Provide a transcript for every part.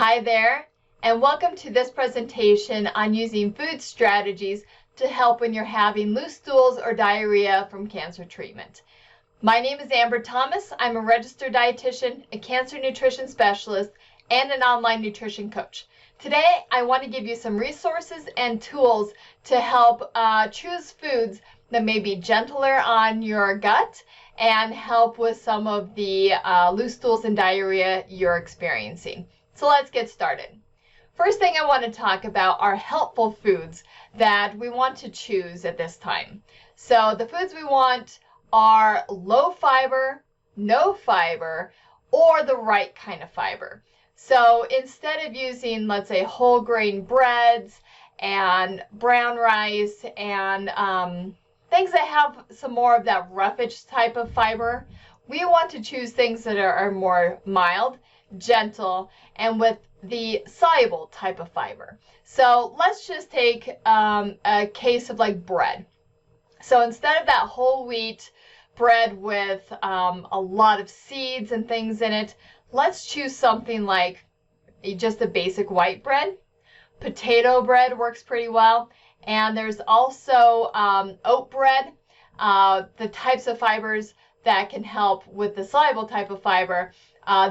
Hi there, and welcome to this presentation on using food strategies to help when you're having loose stools or diarrhea from cancer treatment. My name is Amber Thomas. I'm a registered dietitian, a cancer nutrition specialist, and an online nutrition coach. Today, I want to give you some resources and tools to help choose foods that may be gentler on your gut and help with some of the loose stools and diarrhea you're experiencing. So let's get started. First thing I want to talk about are helpful foods that we want to choose at this time. So the foods we want are low fiber, no fiber, or the right kind of fiber. So instead of using, let's say, whole grain breads and brown rice and things that have some more of that roughage type of fiber, we want to choose things that are more mild, gentle, and with the soluble type of fiber. So let's just take a case of like bread. So instead of that whole wheat bread with a lot of seeds and things in it, let's choose something like just a basic white bread. Potato bread works pretty well. And there's also oat bread, the types of fibers that can help with the soluble type of fiber.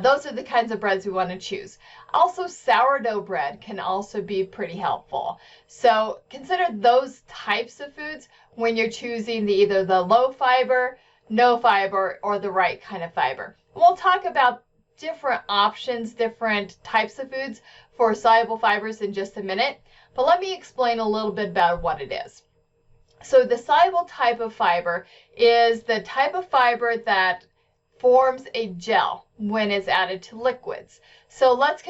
Those are the kinds of breads we want to choose. Also, sourdough bread can also be pretty helpful. So consider those types of foods when you're choosing either the low fiber, no fiber, or the right kind of fiber. We'll talk about different options, different types of foods for soluble fibers in just a minute, but let me explain a little bit about what it is. So the soluble type of fiber is the type of fiber that forms a gel when it's added to liquids. So let's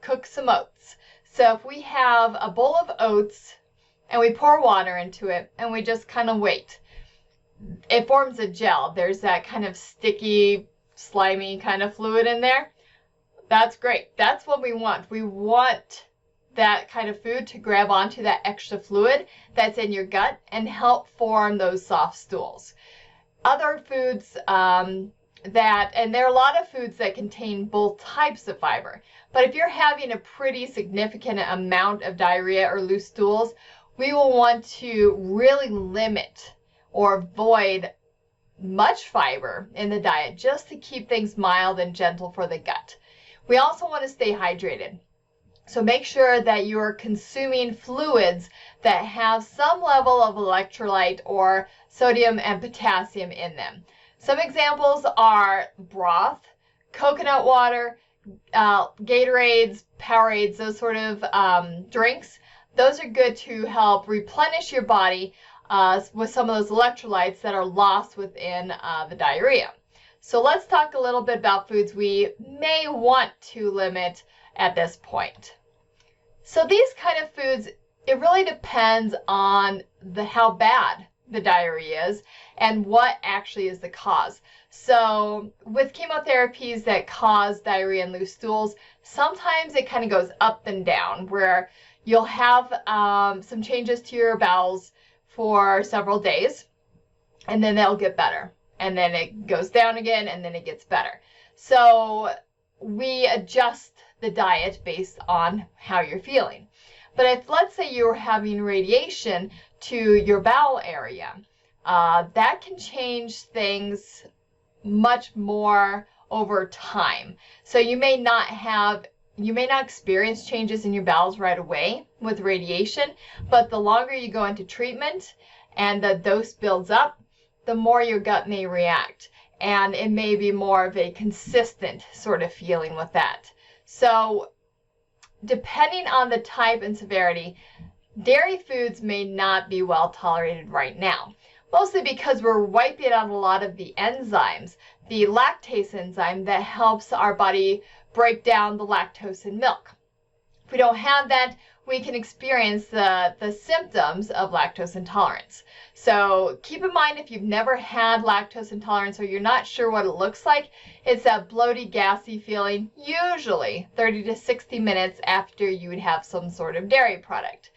cook some oats. So if we have a bowl of oats and we pour water into it and we just kind of wait, it forms a gel. There's that kind of sticky, slimy kind of fluid in there. That's great. That's what we want. We want that kind of food to grab onto that extra fluid that's in your gut and help form those soft stools. Other foods and there are a lot of foods that contain both types of fiber, but if you're having a pretty significant amount of diarrhea or loose stools, we will want to really limit or avoid much fiber in the diet just to keep things mild and gentle for the gut. We also want to stay hydrated. So make sure that you're consuming fluids that have some level of electrolyte or sodium and potassium in them. Some examples are broth, coconut water, Gatorades, Powerades, those sort of drinks. Those are good to help replenish your body with some of those electrolytes that are lost within the diarrhea. So let's talk a little bit about foods we may want to limit at this point. So these kind of foods, it really depends on how bad the diarrhea is and what actually is the cause. So with chemotherapies that cause diarrhea and loose stools, sometimes it kind of goes up and down where you'll have some changes to your bowels for several days and then they'll get better. And then it goes down again and then it gets better. So we adjust the diet based on how you're feeling. But if, let's say, you're having radiation to your bowel area, that can change things much more over time. So you may not experience changes in your bowels right away with radiation, but the longer you go into treatment and the dose builds up, the more your gut may react. And it may be more of a consistent sort of feeling with that. So depending on the type and severity, dairy foods may not be well tolerated right now, mostly because we're wiping out a lot of the enzymes, the lactase enzyme that helps our body break down the lactose in milk. If we don't have that, we can experience the symptoms of lactose intolerance. So keep in mind, if you've never had lactose intolerance or you're not sure what it looks like, it's that bloaty, gassy feeling, usually 30 to 60 minutes after you would have some sort of dairy product.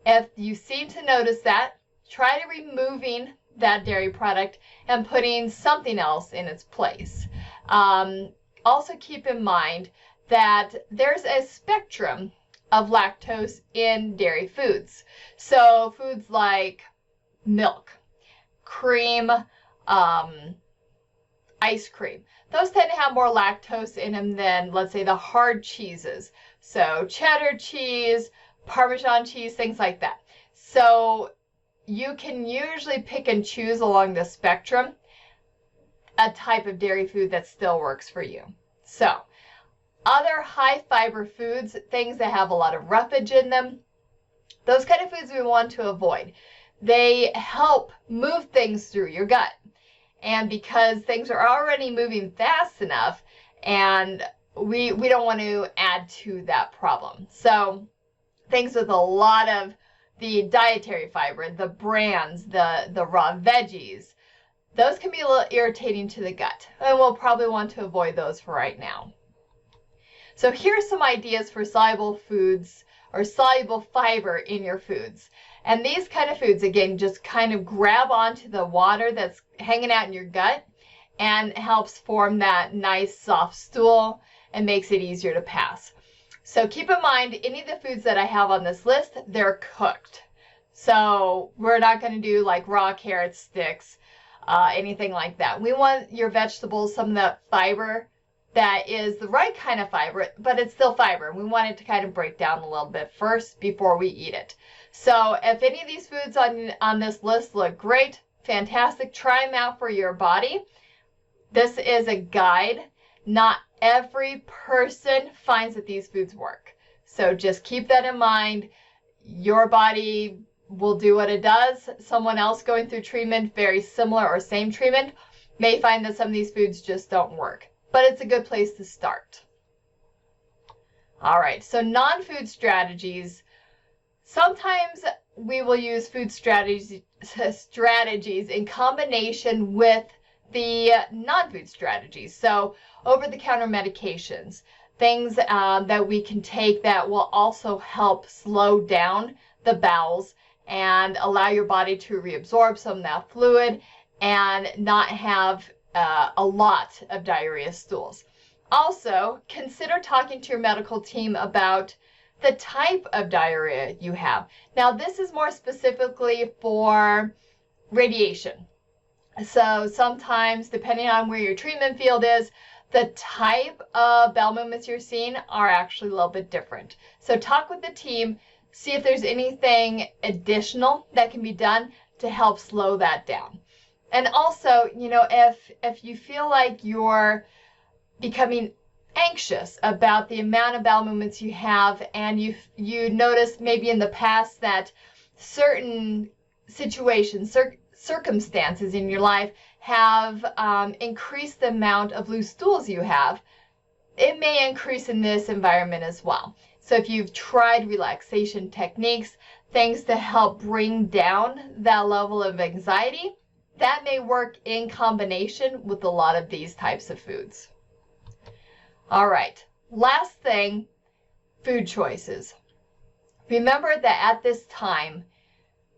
If you seem to notice that, try to removing that dairy product and putting something else in its place. Also keep in mind that there's a spectrum of lactose in dairy foods. So foods like milk, cream, ice cream, those tend to have more lactose in them than, let's say, the hard cheeses. So cheddar cheese, Parmesan cheese, things like that. So you can usually pick and choose along the spectrum a type of dairy food that still works for you. So other high fiber foods, things that have a lot of roughage in them, those kind of foods we want to avoid. They help move things through your gut. And because things are already moving fast enough, and we don't want to add to that problem. So things with a lot of the dietary fiber, the brands, the raw veggies, those can be a little irritating to the gut. And we'll probably want to avoid those for right now. So here's some ideas for soluble foods or soluble fiber in your foods. And these kind of foods, again, just kind of grab onto the water that's hanging out in your gut and helps form that nice soft stool and makes it easier to pass. So keep in mind, any of the foods that I have on this list, they're cooked. So we're not going to do like raw carrot sticks, anything like that. We want your vegetables, some of that fiber that is the right kind of fiber, but it's still fiber. We want it to kind of break down a little bit first before we eat it. So if any of these foods on this list look great, fantastic, try them out for your body. This is a guide. Not every person finds that these foods work. So just keep that in mind. Your body will do what it does. Someone else going through treatment, very similar or same treatment, may find that some of these foods just don't work. But it's a good place to start. All right, so non-food strategies. Sometimes we will use food strategies in combination with the non-food strategies. So over-the-counter medications, things that we can take that will also help slow down the bowels and allow your body to reabsorb some of that fluid and not have a lot of diarrhea stools. Also, consider talking to your medical team about the type of diarrhea you have. Now, this is more specifically for radiation. So sometimes, depending on where your treatment field is, the type of bowel movements you're seeing are actually a little bit different. So talk with the team, see if there's anything additional that can be done to help slow that down. And also, you know, if you feel like you're becoming anxious about the amount of bowel movements you have, and you notice maybe in the past that certain situations, circumstances in your life have increased the amount of loose stools you have, it may increase in this environment as well. So if you've tried relaxation techniques, things to help bring down that level of anxiety, that may work in combination with a lot of these types of foods. All right, last thing, food choices. Remember that at this time,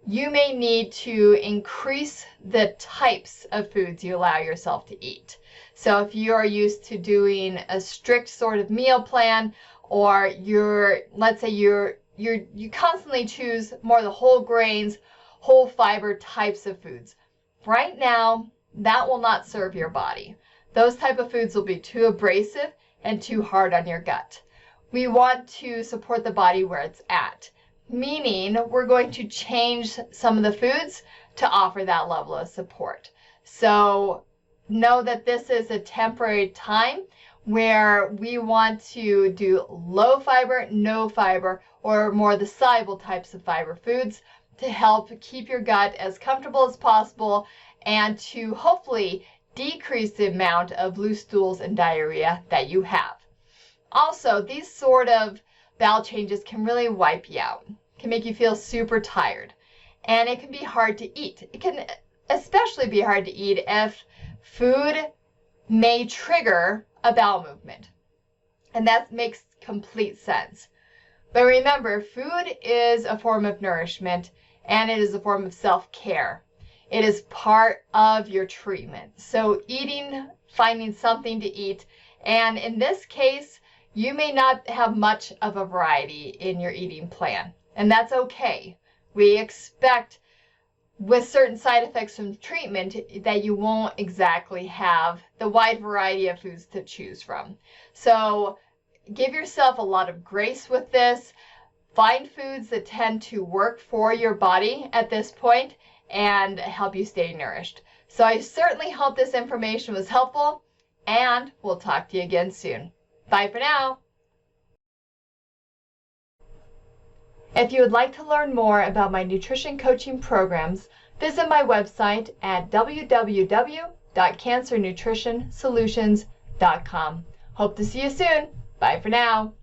you may need to increase the types of foods you allow yourself to eat. So if you are used to doing a strict sort of meal plan, or let's say you constantly choose more the whole grains, whole fiber types of foods. Right now, that will not serve your body. Those type of foods will be too abrasive and too hard on your gut. We want to support the body where it's at, meaning we're going to change some of the foods to offer that level of support. So know that this is a temporary time where we want to do low fiber, no fiber, or more the soluble types of fiber foods to help keep your gut as comfortable as possible and to hopefully decrease the amount of loose stools and diarrhea that you have. Also, these sort of bowel changes can really wipe you out, can make you feel super tired, and it can be hard to eat. It can especially be hard to eat if food may trigger a bowel movement, and that makes complete sense. But remember, food is a form of nourishment, and it is a form of self-care. It is part of your treatment. So eating, finding something to eat, and in this case, you may not have much of a variety in your eating plan, and that's okay. We expect with certain side effects from treatment that you won't exactly have the wide variety of foods to choose from. So give yourself a lot of grace with this. Find foods that tend to work for your body at this point and help you stay nourished. So I certainly hope this information was helpful, and we'll talk to you again soon. Bye for now. If you would like to learn more about my nutrition coaching programs, visit my website at www.cancernutritionsolutions.com. Hope to see you soon. Bye for now.